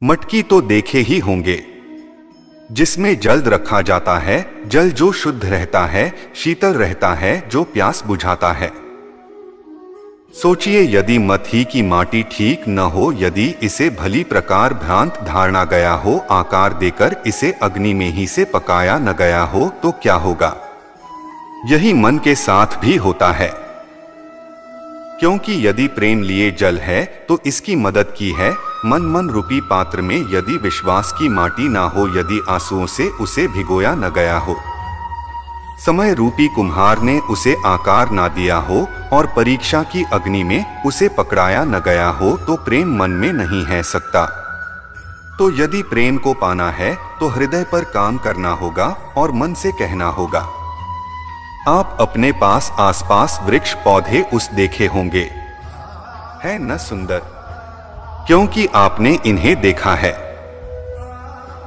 मटकी तो देखे ही होंगे, जिसमें जल रखा जाता है। जल जो शुद्ध रहता है, शीतल रहता है, जो प्यास बुझाता है। सोचिए, यदि मथी की माटी ठीक न हो, यदि इसे भली प्रकार भ्रांत धारणा गया हो, आकार देकर इसे अग्नि में ही से पकाया न गया हो, तो क्या होगा? यही मन के साथ भी होता है। क्योंकि यदि प्रेम लिए जल है तो इसकी मदद की है। मन रूपी पात्र में यदि विश्वास की माटी ना हो, यदि आंसुओं से उसे भिगोया न गया हो, समय रूपी कुम्हार ने उसे आकार ना दिया हो और परीक्षा की अग्नि में उसे पकड़ाया न गया हो, तो प्रेम मन में नहीं है सकता। तो यदि प्रेम को पाना है तो हृदय पर काम करना होगा और मन से कहना होगा। आप अपने पास आसपास वृक्ष पौधे उस देखे होंगे, है न सुंदर? क्योंकि आपने इन्हें देखा है।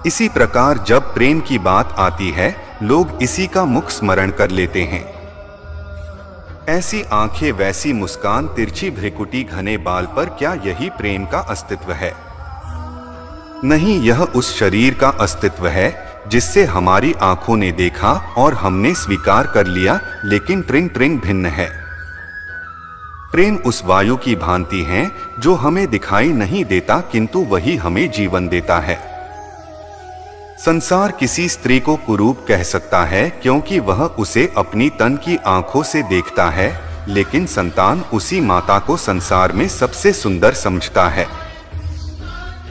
इसी प्रकार जब प्रेम की बात आती है, लोग इसी का मुख स्मरण कर लेते हैं। ऐसी आंखें, वैसी मुस्कान, तिरछी भ्रिकुटी, घने बाल पर क्या यही प्रेम का अस्तित्व है? नहीं, यह उस शरीर का अस्तित्व है जिससे हमारी आंखों ने देखा और हमने स्वीकार कर लिया, लेकिन त्रिंग त्रिंग भिन्न है। प्रेम उस वायु की भांति है जो हमें दिखाई नहीं देता, किंतु वही हमें जीवन देता है। संसार किसी स्त्री को कुरूप कह सकता है क्योंकि वह उसे अपनी तन की आंखों से देखता है, लेकिन संतान उसी माता को संसार में सबसे सुंदर समझता है,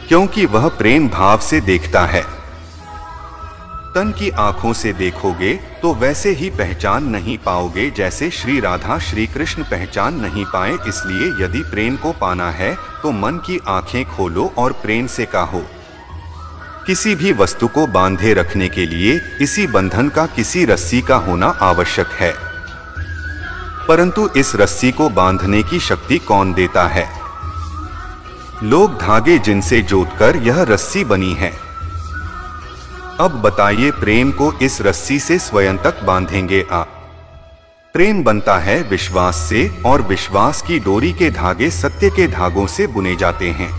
क्योंकि वह प्रेम भाव से देखता है। तन की आंखों से देखोगे तो वैसे ही पहचान नहीं पाओगे जैसे श्री राधा श्री कृष्ण पहचान नहीं पाए। इसलिए यदि प्रेम को पाना है तो मन की आंखें खोलो और प्रेम से कहो। किसी भी वस्तु को बांधे रखने के लिए इसी बंधन का, किसी रस्सी का होना आवश्यक है, परंतु इस रस्सी को बांधने की शक्ति कौन देता है? लोग धागे जिनसे जोतकर यह रस्सी बनी है। अब बताइए, प्रेम को इस रस्सी से स्वयं तक बांधेंगे आप? प्रेम बनता है विश्वास से, और विश्वास की डोरी के धागे सत्य के धागों से बुने जाते हैं।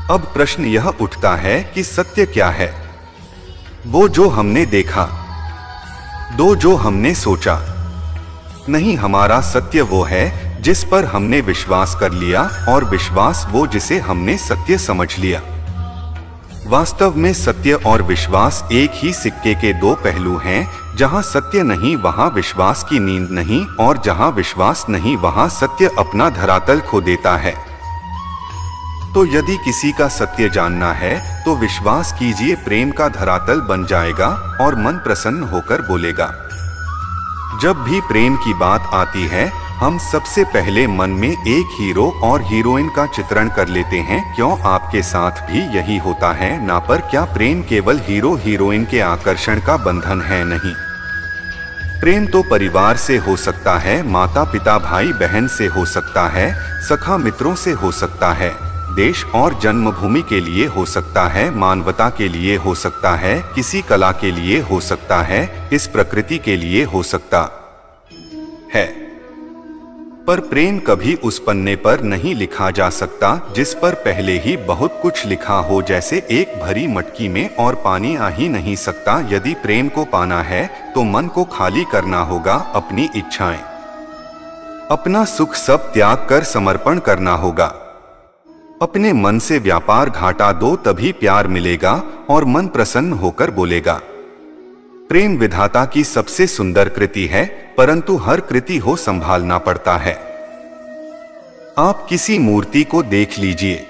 अब प्रश्न यह उठता है कि सत्य क्या है? वो जो हमने देखा, दो जो हमने सोचा। नहीं, हमारा सत्य वो है जिस पर हमने विश्वास कर लिया, और विश्वास वो जिसे हमने सत्य समझ लिया। वास्तव में सत्य और विश्वास एक ही सिक्के के दो पहलू हैं। जहां सत्य नहीं वहां विश्वास की नींद नहीं, और जहां विश्वास नहीं वहां सत्य अपना धरातल खो देता है। तो यदि किसी का सत्य जानना है तो विश्वास कीजिए, प्रेम का धरातल बन जाएगा और मन प्रसन्न होकर बोलेगा। जब भी प्रेम की बात आती है, हम सबसे पहले मन में एक हीरो और हीरोइन का चित्रण कर लेते हैं। क्यों आपके साथ भी यही होता है ना? पर क्या प्रेम केवल हीरो हीरोइन के आकर्षण का बंधन है? नहीं, प्रेम तो परिवार से हो सकता है, माता पिता भाई बहन से हो सकता है, सखा मित्रों से हो सकता है, देश और जन्मभूमि के लिए हो सकता है, मानवता के लिए हो सकता है, किसी कला के लिए हो सकता है, इस प्रकृति के लिए हो सकता है। पर प्रेम कभी उस पन्ने पर नहीं लिखा जा सकता जिस पर पहले ही बहुत कुछ लिखा हो। जैसे एक भरी मटकी में और पानी आ ही नहीं सकता। यदि प्रेम को पाना है तो मन को खाली करना होगा, अपनी इच्छाएं, अपना सुख सब त्याग कर समर्पण करना होगा। अपने मन से व्यापार घाटा दो, तभी प्यार मिलेगा और मन प्रसन्न होकर बोलेगा। प्रेम विधाता की सबसे सुंदर कृति है, परंतु हर कृति हो संभालना पड़ता है। आप किसी मूर्ति को देख लीजिए,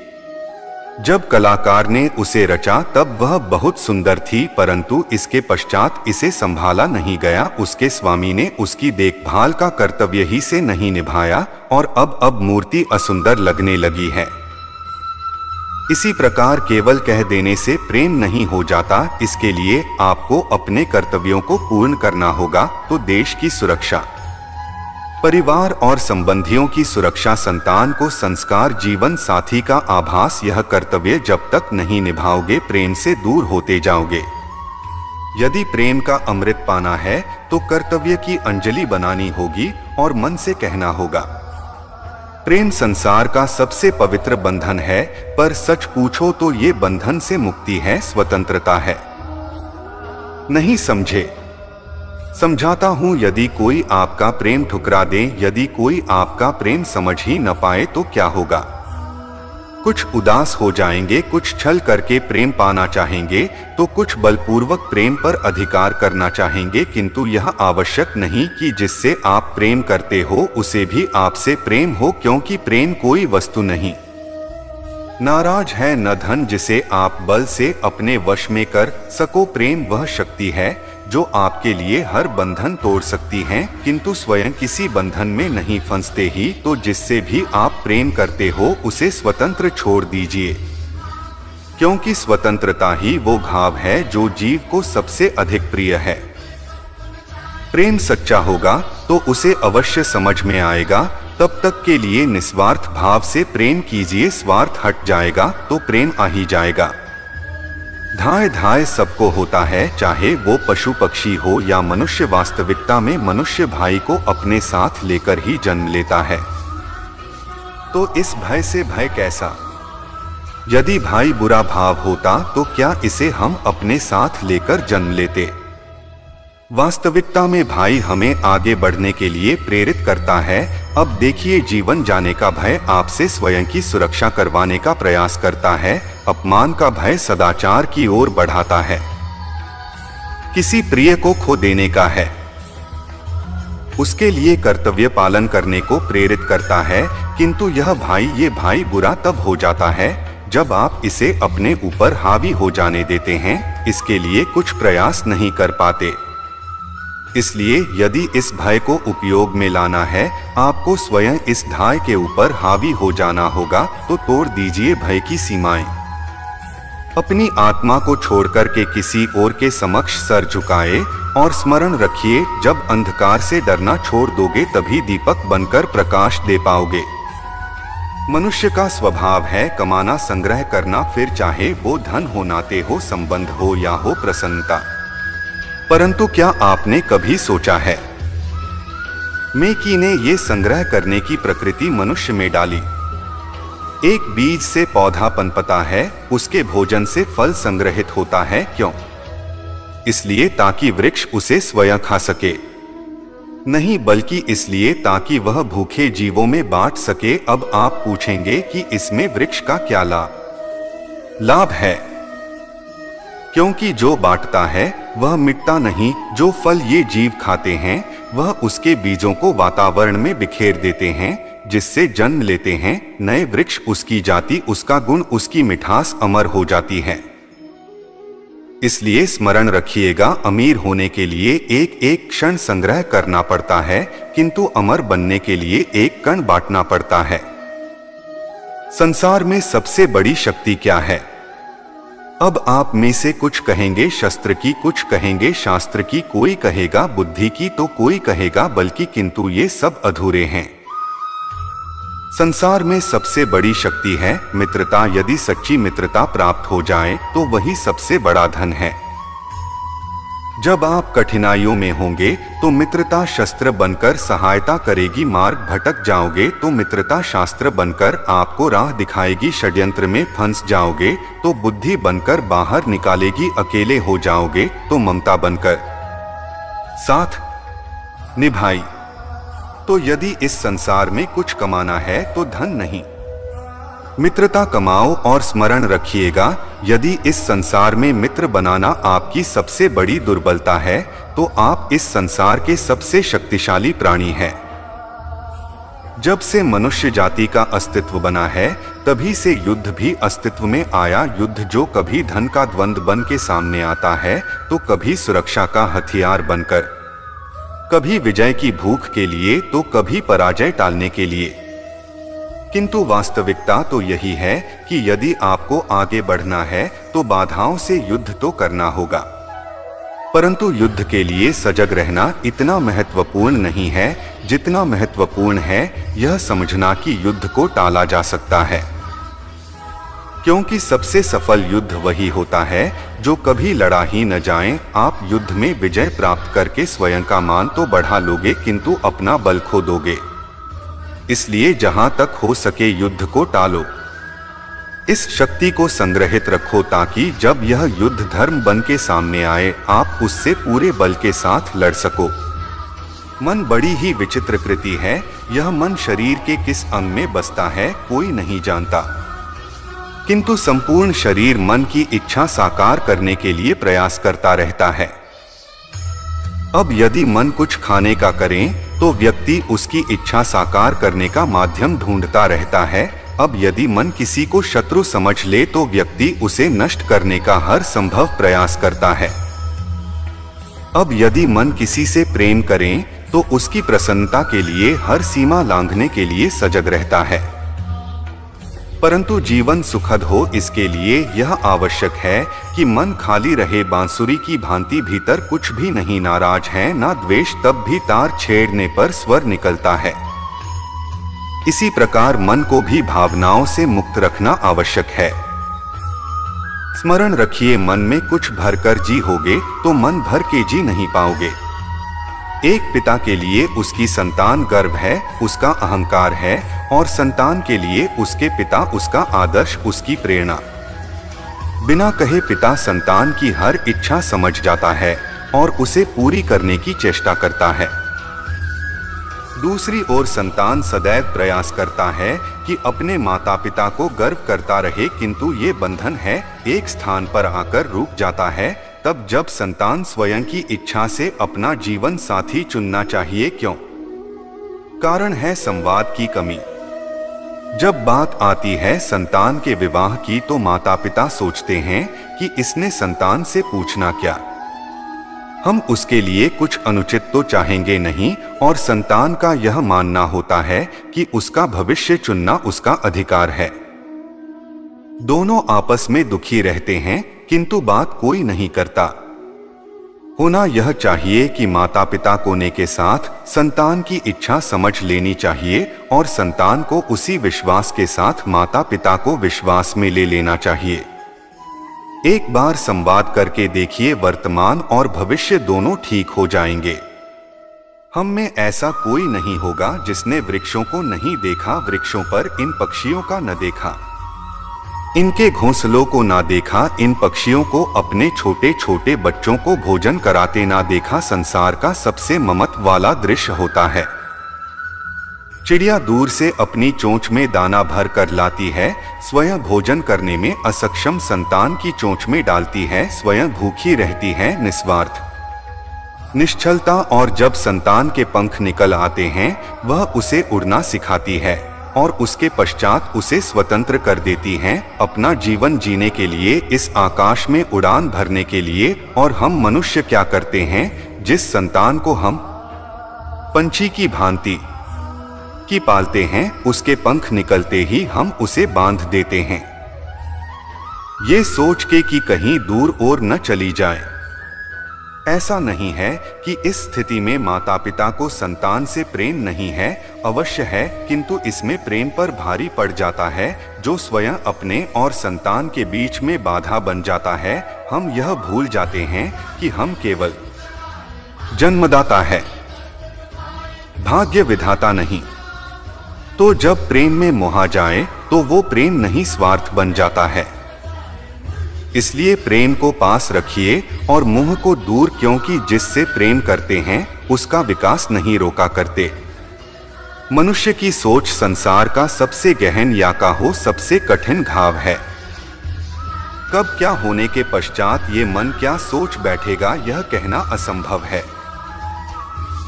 जब कलाकार ने उसे रचा तब वह बहुत सुंदर थी, परंतु इसके पश्चात इसे संभाला नहीं गया। उसके स्वामी ने उसकी देखभाल का कर्तव्य ही से नहीं निभाया और अब मूर्ति असुंदर लगने लगी है। इसी प्रकार केवल कह देने से प्रेम नहीं हो जाता। इसके लिए आपको अपने कर्तव्यों को पूर्ण करना होगा। तो देश की सुरक्षा, परिवार और संबंधियों की सुरक्षा, संतान को संस्कार, जीवन साथी का आभास, यह कर्तव्य जब तक नहीं निभाओगे प्रेम से दूर होते जाओगे। यदि प्रेम का अमृत पाना है तो कर्तव्य की अंजलि बनानी होगी और मन से कहना होगा। प्रेम संसार का सबसे पवित्र बंधन है, पर सच पूछो तो ये बंधन से मुक्ति है, स्वतंत्रता है। नहीं समझे? समझाता हूं, यदि कोई आपका प्रेम ठुकरा दे, यदि कोई आपका प्रेम समझ ही न पाए तो क्या होगा? कुछ उदास हो जाएंगे, कुछ छल करके प्रेम पाना चाहेंगे, तो कुछ बलपूर्वक प्रेम पर अधिकार करना चाहेंगे, किंतु यह आवश्यक नहीं कि जिससे आप प्रेम करते हो उसे भी आपसे प्रेम हो, क्योंकि प्रेम कोई वस्तु नहीं। नाराज है न धन जिसे आप बल से अपने वश में कर सको, प्रेम वह शक्ति है जो आपके लिए हर बंधन तोड़ सकती है, किंतु स्वयं किसी बंधन में नहीं फंसते ही तो जिससे भी आप प्रेम करते हो उसे स्वतंत्र छोड़ दीजिए, क्योंकि स्वतंत्रता ही वो घाव है जो जीव को सबसे अधिक प्रिय है। प्रेम सच्चा होगा तो उसे अवश्य समझ में आएगा, तब तक के लिए निस्वार्थ भाव से प्रेम कीजिए, स्वार्थ हट जाएगा तो प्रेम आ ही जाएगा। धाय धाय सबको होता है, चाहे वो पशु पक्षी हो या मनुष्य, वास्तविकता में मनुष्य भाई को अपने साथ लेकर ही जन्म लेता है। तो इस भय से भय कैसा? यदि भाई बुरा भाव होता तो क्या इसे हम अपने साथ लेकर जन्म लेते? वास्तविकता में भाई हमें आगे बढ़ने के लिए प्रेरित करता है। अब देखिए, जीवन जाने का भय आपसे स्वयं की सुरक्षा करवाने का प्रयास करता है, अपमान का भय सदाचार की ओर बढ़ाता है, किसी प्रिय को खो देने का है, उसके लिए कर्तव्य पालन करने को प्रेरित करता है, किंतु ये भाई बुरा तब हो जाता है जब आप इसे अपने ऊपर हावी हो जाने देते हैं, इसके लिए कुछ प्रयास नहीं कर पाते। इसलिए यदि इस भय को उपयोग में लाना है, आपको स्वयं इस धाय के ऊपर हावी हो जाना होगा, तो तोड़ दीजिए भय की सीमाएं। अपनी आत्मा को छोड़कर के किसी और के समक्ष सर झुकाए और स्मरण रखिए, जब अंधकार से डरना छोड़ दोगे तभी दीपक बनकर प्रकाश दे पाओगे। मनुष्य का स्वभाव है कमाना, संग्रह करना, फिर चाहे वो धन हो, नाते हो, संबंध हो या हो प्रसन्नता। परंतु क्या आपने कभी सोचा है, मेकी ने ये संग्रह करने की प्रकृति मनुष्य में डाली। एक बीज से पौधा पनपता है, उसके भोजन से फल संग्रहित होता है, क्यों? इसलिए ताकि वृक्ष उसे स्वयं खा सके, नहीं बल्कि इसलिए ताकि वह भूखे जीवों में बांट सके। अब आप पूछेंगे कि इसमें वृक्ष का क्या लाभ है? क्योंकि जो बांटता है वह मिटता नहीं, जो फल ये जीव खाते हैं वह उसके बीजों को वातावरण में बिखेर देते हैं, जिससे जन्म लेते हैं नए वृक्ष, उसकी जाति, उसका गुण, उसकी मिठास अमर हो जाती है। इसलिए स्मरण रखिएगा, अमीर होने के लिए एक एक क्षण संग्रह करना पड़ता है, किंतु अमर बनने के लिए एक कण बांटना पड़ता है। संसार में सबसे बड़ी शक्ति क्या है? अब आप में से कुछ कहेंगे शस्त्र की, कुछ कहेंगे शास्त्र की, कोई कहेगा बुद्धि की, तो कोई कहेगा बल की, किंतु ये सब अधूरे हैं। संसार में सबसे बड़ी शक्ति है मित्रता। यदि सच्ची मित्रता प्राप्त हो जाए तो वही सबसे बड़ा धन है। जब आप कठिनाइयों में होंगे तो मित्रता शस्त्र बनकर सहायता करेगी, मार्ग भटक जाओगे तो मित्रता शास्त्र बनकर आपको राह दिखाएगी, षड्यंत्र में फंस जाओगे तो बुद्धि बनकर बाहर निकालेगी, अकेले हो जाओगे तो ममता बनकर साथ निभाई। तो यदि इस संसार में कुछ कमाना है तो धन नहीं, मित्रता कमाओ। और स्मरण रखिएगा, यदि इस संसार में मित्र बनाना आपकी सबसे बड़ी दुर्बलता है तो आप इस संसार के सबसे शक्तिशाली प्राणी हैं। जब से मनुष्य जाति का अस्तित्व बना है तभी से युद्ध भी अस्तित्व में आया। युद्ध जो कभी धन का द्वंद्व बन के सामने आता है तो कभी सुरक्षा का हथियार बनकर, कभी विजय की भूख के लिए तो कभी पराजय टालने के लिए। किंतु वास्तविकता तो यही है कि यदि आपको आगे बढ़ना है तो बाधाओं से युद्ध तो करना होगा, परंतु युद्ध के लिए सजग रहना इतना महत्वपूर्ण नहीं है जितना महत्वपूर्ण है यह समझना कि युद्ध को टाला जा सकता है। क्योंकि सबसे सफल युद्ध वही होता है जो कभी लड़ा ही न जाए। आप युद्ध में विजय प्राप्त करके स्वयं का मान तो बढ़ा लोगे किंतु अपना बल खो दोगे। इसलिए जहां तक हो सके युद्ध को टालो। इस शक्ति को संग्रहित रखो ताकि जब यह युद्ध धर्म बन के सामने आए आप उससे पूरे बल के साथ लड़ सको। मन बड़ी ही विचित्र कृति है। यह मन शरीर के किस अंग में बसता है कोई नहीं जानता, किंतु संपूर्ण शरीर मन की इच्छा साकार करने के लिए प्रयास करता रहता है। अब यदि मन कुछ खाने का करें तो व्यक्ति उसकी इच्छा साकार करने का माध्यम ढूंढता रहता है। अब यदि मन किसी को शत्रु समझ ले तो व्यक्ति उसे नष्ट करने का हर संभव प्रयास करता है। अब यदि मन किसी से प्रेम करें तो उसकी प्रसन्नता के लिए हर सीमा लांघने के लिए सजग रहता है। परंतु जीवन सुखद हो इसके लिए यह आवश्यक है कि मन खाली रहे। बांसुरी की भांति भीतर कुछ भी नहीं, नाराज है ना द्वेष, तब भी तार छेड़ने पर स्वर निकलता है। इसी प्रकार मन को भी भावनाओं से मुक्त रखना आवश्यक है। स्मरण रखिए, मन में कुछ भरकर जी होगे तो मन भर के जी नहीं पाओगे। एक पिता के लिए उसकी संतान गर्व है, उसका अहंकार है, और संतान के लिए उसके पिता उसका आदर्श, उसकी प्रेरणा। बिना कहे पिता संतान की हर इच्छा समझ जाता है और उसे पूरी करने की चेष्टा करता है। दूसरी ओर संतान सदैव प्रयास करता है कि अपने माता पिता को गर्व करता रहे, किंतु ये बंधन है, एक स्थान पर आकर रुक जाता है। तब जब संतान स्वयं की इच्छा से अपना जीवन साथी चुनना चाहिए, क्यों? कारण है संवाद की कमी। जब बात आती है संतान के विवाह की तो माता पिता सोचते हैं कि इसने संतान से पूछना क्या, हम उसके लिए कुछ अनुचित तो चाहेंगे नहीं, और संतान का यह मानना होता है कि उसका भविष्य चुनना उसका अधिकार है। दोनों आपस में दुखी रहते हैं, किंतु बात कोई नहीं करता। होना यह चाहिए कि माता पिता कोने के साथ संतान की इच्छा समझ लेनी चाहिए और संतान को उसी विश्वास के साथ माता पिता को विश्वास में ले लेना चाहिए। एक बार संवाद करके देखिए, वर्तमान और भविष्य दोनों ठीक हो जाएंगे। हम में ऐसा कोई नहीं होगा जिसने वृक्षों को नहीं देखा, वृक्षों पर इन पक्षियों का न देखा, इनके घोंसलों को ना देखा, इन पक्षियों को अपने छोटे छोटे बच्चों को भोजन कराते ना देखा। संसार का सबसे ममत्व वाला दृश्य होता है। चिड़िया दूर से अपनी चोंच में दाना भर कर लाती है, स्वयं भोजन करने में असक्षम संतान की चोंच में डालती है, स्वयं भूखी रहती है, निस्वार्थ निश्चलता। और जब संतान के पंख निकल आते हैं वह उसे उड़ना सिखाती है और उसके पश्चात उसे स्वतंत्र कर देती हैं, अपना जीवन जीने के लिए, इस आकाश में उड़ान भरने के लिए। और हम मनुष्य क्या करते हैं, जिस संतान को हम पंछी की भांति की पालते हैं, उसके पंख निकलते ही हम उसे बांध देते हैं, ये सोच के कि कहीं दूर और न चली जाए। ऐसा नहीं है कि इस स्थिति में माता पिता को संतान से प्रेम नहीं है, अवश्य है, किंतु इसमें प्रेम पर भारी पड़ जाता है जो स्वयं अपने और संतान के बीच में बाधा बन जाता है। हम यह भूल जाते हैं कि हम केवल जन्मदाता है, भाग्य विधाता नहीं। तो जब प्रेम में मोहा जाए तो वो प्रेम नहीं स्वार्थ बन जाता है। इसलिए प्रेम को पास रखिए और मोह को दूर, क्योंकि जिससे प्रेम करते हैं उसका विकास नहीं रोका करते। मनुष्य की सोच संसार का सबसे गहन या का हो सबसे कठिन घाव है। कब क्या होने के पश्चात ये मन क्या सोच बैठेगा यह कहना असंभव है,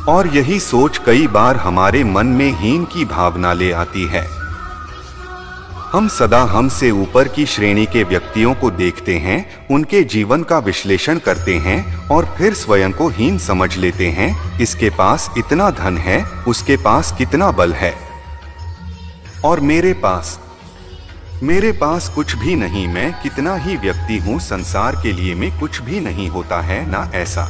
और यही सोच कई बार हमारे मन में हीन की भावना ले आती है। हम सदा हमसे ऊपर की श्रेणी के व्यक्तियों को देखते हैं, उनके जीवन का विश्लेषण करते हैं और फिर स्वयं को हीन समझ लेते हैं। इसके पास इतना धन है, उसके पास कितना बल है, और मेरे पास कुछ भी नहीं, मैं कितना ही व्यक्ति हूँ, संसार के लिए मैं कुछ भी नहीं होता है ना ऐसा।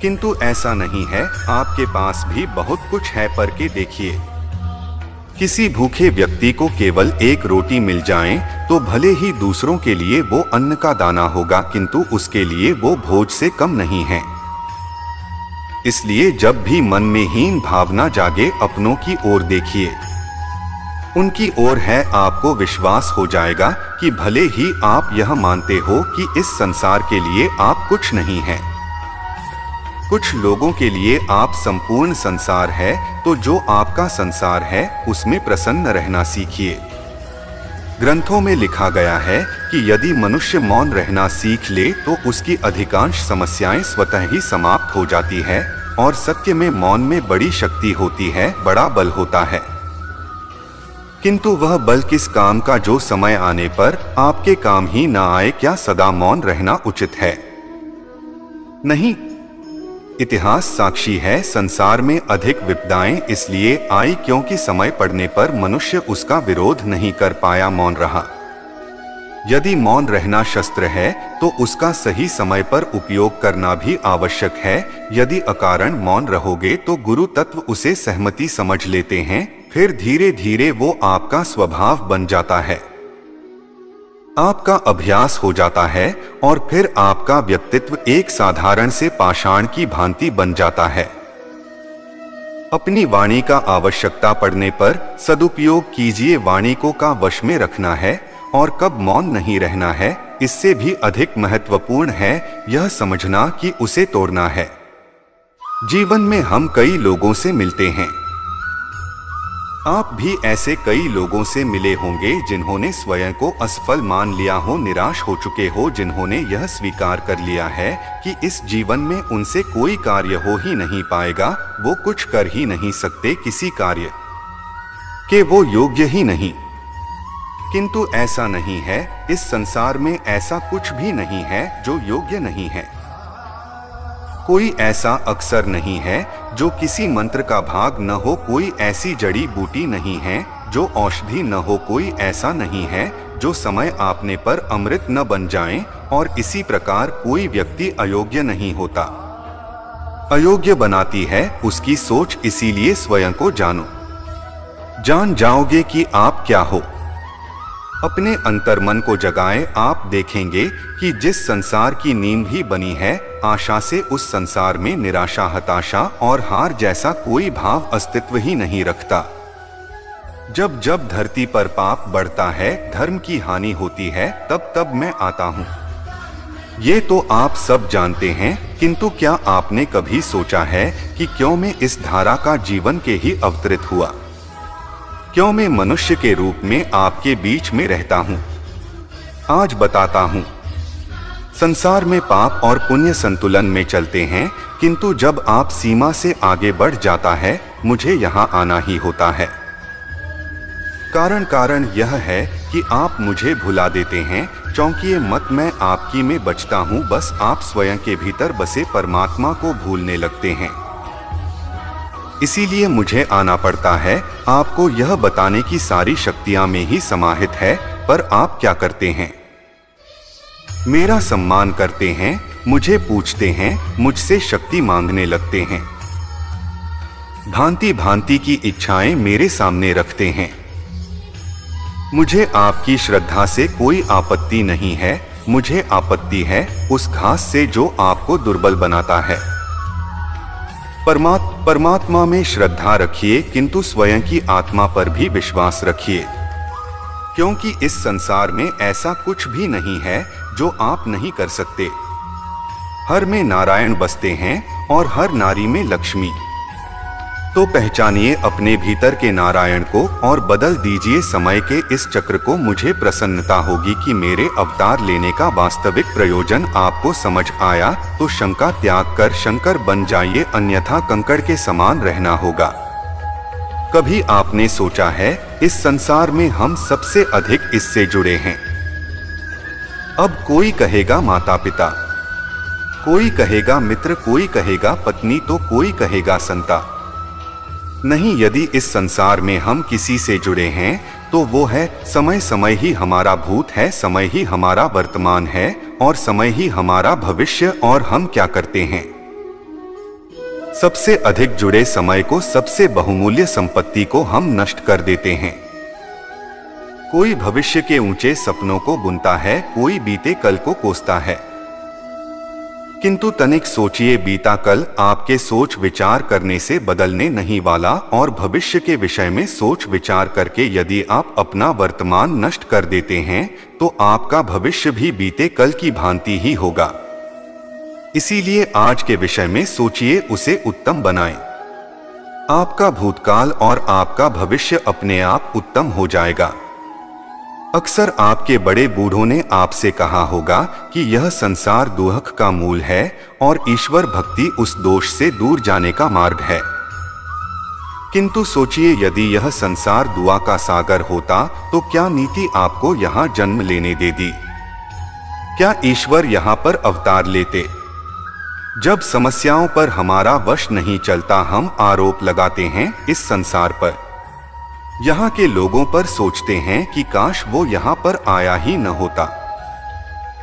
किंतु ऐसा नहीं है, आपके पास भी बहुत कुछ है। पर के देखिए, किसी भूखे व्यक्ति को केवल एक रोटी मिल जाए तो भले ही दूसरों के लिए वो अन्न का दाना होगा, किंतु उसके लिए वो भोज से कम नहीं है। इसलिए जब भी मन में हीन भावना जागे, अपनों की ओर देखिए। उनकी ओर है, आपको विश्वास हो जाएगा कि भले ही आप यह मानते हो कि इस संसार के लिए आप कुछ नहीं हैं। कुछ लोगों के लिए आप संपूर्ण संसार है, तो जो आपका संसार है उसमें प्रसन्न रहना सीखिए। ग्रंथों में लिखा गया है कि यदि मनुष्य मौन रहना सीख ले तो उसकी अधिकांश समस्याएं स्वतः ही समाप्त हो जाती है, और सत्य में मौन में बड़ी शक्ति होती है, बड़ा बल होता है। किंतु वह बल किस काम का जो समय आने पर आपके काम ही ना आए? क्या सदा मौन रहना उचित है? नहीं। इतिहास साक्षी है, संसार में अधिक विपदाएं इसलिए आई क्योंकि समय पड़ने पर मनुष्य उसका विरोध नहीं कर पाया, मौन रहा। यदि मौन रहना शस्त्र है तो उसका सही समय पर उपयोग करना भी आवश्यक है। यदि अकारण मौन रहोगे तो गुरु तत्व उसे सहमति समझ लेते हैं, फिर धीरे धीरे वो आपका स्वभाव बन जाता है, आपका अभ्यास हो जाता है, और फिर आपका व्यक्तित्व एक साधारण से पाषाण की भांति बन जाता है। अपनी वाणी का आवश्यकता पड़ने पर सदुपयोग कीजिए। वाणी को का वश में रखना है और कब मौन नहीं रहना है, इससे भी अधिक महत्वपूर्ण है यह समझना कि उसे तोड़ना है। जीवन में हम कई लोगों से मिलते हैं। आप भी ऐसे कई लोगों से मिले होंगे जिन्होंने स्वयं को असफल मान लिया हो, निराश हो चुके हो, जिन्होंने यह स्वीकार कर लिया है कि इस जीवन में उनसे कोई कार्य हो ही नहीं पाएगा, वो कुछ कर ही नहीं सकते, किसी कार्य के वो योग्य ही नहीं। किंतु ऐसा नहीं है, इस संसार में ऐसा कुछ भी नहीं है जो योग्य नहीं है। कोई ऐसा अक्सर नहीं है जो किसी मंत्र का भाग न हो, कोई ऐसी जड़ी बूटी नहीं है जो औषधि न हो, कोई ऐसा नहीं है जो समय आपने पर अमृत न बन जाए, और इसी प्रकार कोई व्यक्ति अयोग्य नहीं होता। अयोग्य बनाती है उसकी सोच, इसीलिए स्वयं को जानो। जान जाओगे कि आप क्या हो। अपने अंतर्मन को जगाएं, आप देखेंगे कि जिस संसार की नींव ही बनी है आशा से, उस संसार में निराशा, हताशा और हार जैसा कोई भाव अस्तित्व ही नहीं रखता। जब जब धरती पर पाप बढ़ता है, धर्म की हानि होती है, तब तब मैं आता हूँ। ये तो आप सब जानते हैं, किंतु क्या आपने कभी सोचा है कि क्यों मैं इस धारा का जीवन के ही अवतरित हुआ? क्यों मैं मनुष्य के रूप में आपके बीच में रहता हूँ? आज बताता हूँ। संसार में पाप और पुण्य संतुलन में चलते हैं, किंतु जब आप सीमा से आगे बढ़ जाता है, मुझे यहाँ आना ही होता है। कारण यह है कि आप मुझे भुला देते हैं। चौंकिए मत, मैं आपकी में बचता हूँ, बस आप स्वयं के भीतर बसे परमात्मा को भूलने लगते हैं। इसीलिए मुझे आना पड़ता है। आपको यह बताने की सारी शक्तियां में ही समाहित है, पर आप क्या करते हैं? मेरा सम्मान करते हैं, मुझे पूछते हैं, मुझसे शक्ति मांगने लगते हैं, भांति भांति की इच्छाएं मेरे सामने रखते हैं। मुझे आपकी श्रद्धा से कोई आपत्ति नहीं है, मुझे आपत्ति है उस घास से जो आपको दुर्बल बनाता है। परमात्मा में श्रद्धा रखिए, किंतु स्वयं की आत्मा पर भी विश्वास रखिए, क्योंकि इस संसार में ऐसा कुछ भी नहीं है जो आप नहीं कर सकते। हर में नारायण बसते हैं और हर नारी में लक्ष्मी। तो पहचानिए अपने भीतर के नारायण को और बदल दीजिए समय के इस चक्र को। मुझे प्रसन्नता होगी कि मेरे अवतार लेने का वास्तविक प्रयोजन आपको समझ आया, तो शंका त्याग कर शंकर बन जाइए, अन्यथा कंकड़ के समान रहना होगा। कभी आपने सोचा है इस संसार में हम सबसे अधिक इससे जुड़े हैं? अब कोई कहेगा माता पिता, कोई कहेगा मित्र, कोई कहेगा पत्नी, तो कोई कहेगा संता। नहीं, यदि इस संसार में हम किसी से जुड़े हैं तो वो है समय। समय ही हमारा भूत है, समय ही हमारा वर्तमान है और समय ही हमारा भविष्य। और हम क्या करते हैं? सबसे अधिक जुड़े समय को, सबसे बहुमूल्य संपत्ति को हम नष्ट कर देते हैं। कोई भविष्य के ऊंचे सपनों को बुनता है, कोई बीते कल को कोसता है, किंतु तनिक सोचिए, बीता कल आपके सोच विचार करने से बदलने नहीं वाला, और भविष्य के विषय में सोच विचार करके यदि आप अपना वर्तमान नष्ट कर देते हैं तो आपका भविष्य भी बीते कल की भांति ही होगा। इसीलिए आज के विषय में सोचिए, उसे उत्तम बनाएं। आपका भूतकाल और आपका भविष्य अपने आप उत्तम हो जाएगा। अक्सर आपके बड़े बूढ़ों ने आपसे कहा होगा कि यह संसार दुख का मूल है और ईश्वर भक्ति उस दोष से दूर जाने का मार्ग है। किंतु सोचिए, यदि यह संसार दुआ का सागर होता तो क्या नीति आपको यहाँ जन्म लेने दे दी? क्या ईश्वर यहाँ पर अवतार लेते? जब समस्याओं पर हमारा वश नहीं चलता, हम आरोप लगाते हैं इस संसार पर। यहाँ के लोगों पर सोचते हैं कि काश वो यहाँ पर आया ही न होता।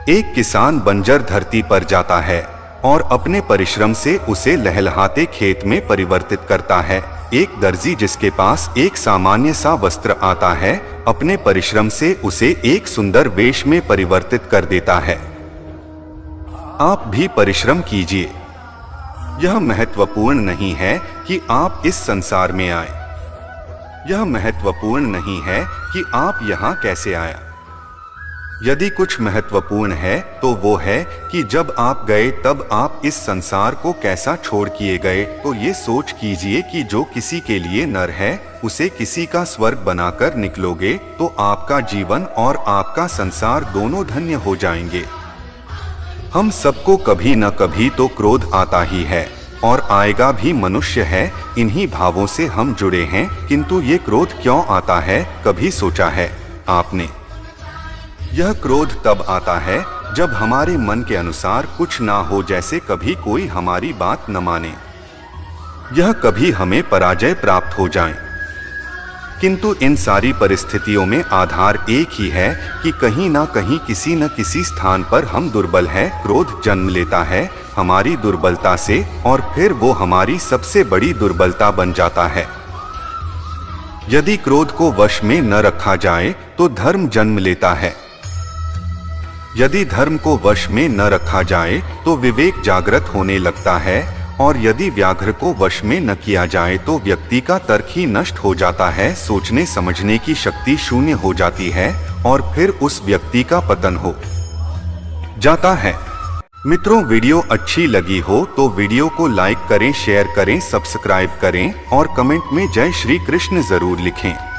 एक किसान बंजर धरती पर जाता है और अपने परिश्रम से उसे लहलहाते खेत में परिवर्तित करता है। एक दर्जी जिसके पास एक सामान्य सा वस्त्र आता है, अपने परिश्रम से उसे एक सुंदर वेश में परिवर्तित कर देता है। आप भी परिश्रम कीजिए। यह महत्वपूर्ण नहीं है कि आप इस संसार में आए। यह महत्वपूर्ण नहीं है कि आप यहाँ कैसे आया। यदि कुछ महत्वपूर्ण है तो वो है कि जब आप गए तब आप इस संसार को कैसा छोड़ किए गए। तो ये सोच कीजिए कि जो किसी के लिए नर है उसे किसी का स्वर्ग बनाकर निकलोगे तो आपका जीवन और आपका संसार दोनों धन्य हो जाएंगे। हम सबको कभी न कभी तो क्रोध आता ही है और आएगा भी, मनुष्य है, इन्हीं भावों से हम जुड़े हैं। किंतु ये क्रोध क्यों आता है, कभी सोचा है आपने? यह क्रोध तब आता है जब हमारे मन के अनुसार कुछ ना हो, जैसे कभी कोई हमारी बात न माने, यह कभी हमें पराजय प्राप्त हो जाए। किंतु इन सारी परिस्थितियों में आधार एक ही है कि कहीं ना कहीं किसी न किसी स्थान पर हम दुर्बल हैं। क्रोध जन्म लेता है हमारी दुर्बलता से और फिर वो हमारी सबसे बड़ी दुर्बलता बन जाता है। यदि क्रोध को वश में न रखा जाए तो धर्म जन्म लेता है। यदि धर्म को वश में न रखा जाए तो विवेक जागृत होने लगता है, और यदि व्याघ्र को वश में न किया जाए तो व्यक्ति का तर्क ही नष्ट हो जाता है, सोचने समझने की शक्ति शून्य हो जाती है और फिर उस व्यक्ति का पतन हो जाता है। मित्रों, वीडियो अच्छी लगी हो तो वीडियो को लाइक करें, शेयर करें, सब्सक्राइब करें और कमेंट में जय श्री कृष्ण जरूर लिखें।